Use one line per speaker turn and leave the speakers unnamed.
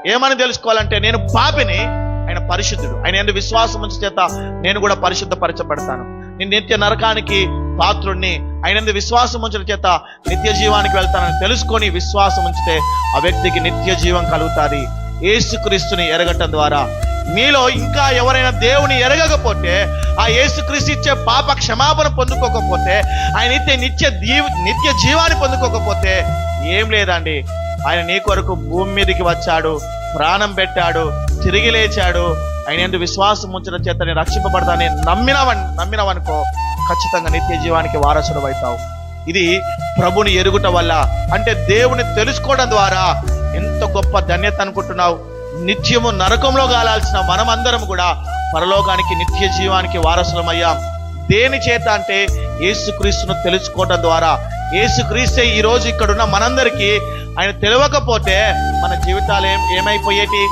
ఏమని తెలుసుకోవాలంటే నేను పాపిని, ఆయన పరిశుద్ధుడు, ఆయన యందు విశ్వాసం ఉంచు చేత నేను కూడా పరిశుద్ధపరచబడతాను. నేను నిత్య నరకానికి పాత్రుణ్ణి, ఆయన యందు విశ్వాసం ఉంచడం చేత నిత్య జీవానికి వెళ్తానని తెలుసుకొని విశ్వాసం ఉంచితే ఆ వ్యక్తికి నిత్య జీవం కలుగుతుంది. యేసుక్రీస్తుని ఎరగటం ద్వారా. మీలో ఇంకా ఎవరైనా దేవుని ఎరగకపోతే, ఆ యేసుక్రీస్తు ఇచ్చే పాప క్షమాపణ పొందుకోకపోతే, ఆయన ఇచ్చే నిత్య జీవాన్ని పొందుకోకపోతే ఏం లేదండి. ఆయన నీ కొరకు భూమి మీదకి వచ్చాడు, ప్రాణం పెట్టాడు, తిరిగి లేచాడు. ఆయన యందు విశ్వాసం ఉంచడం చేత నేను రక్షింపబడతానని నమ్మినవనుకో ఖచ్చితంగా నిత్య జీవానికి వారసుడు అవుతావు. ఇది ప్రభుని ఎరుగుట వల్ల, అంటే దేవుని తెలుసుకోవడం ద్వారా ఎంత గొప్ప ధన్యత అనుకుంటున్నావు. నిత్యము నరకంలో గాలాల్సిన మనమందరం కూడా పరలోకానికి నిత్య జీవానికి వారసులమయ్యాం. దేని చేత అంటే యేసుక్రీస్తును తెలుసుకోవడం ద్వారా. యేసుక్రీస్తే ఈరోజు ఇక్కడున్న మనందరికీ ఆయన తెలియకపోతే మన జీవితాలు ఏమైపోయేటి?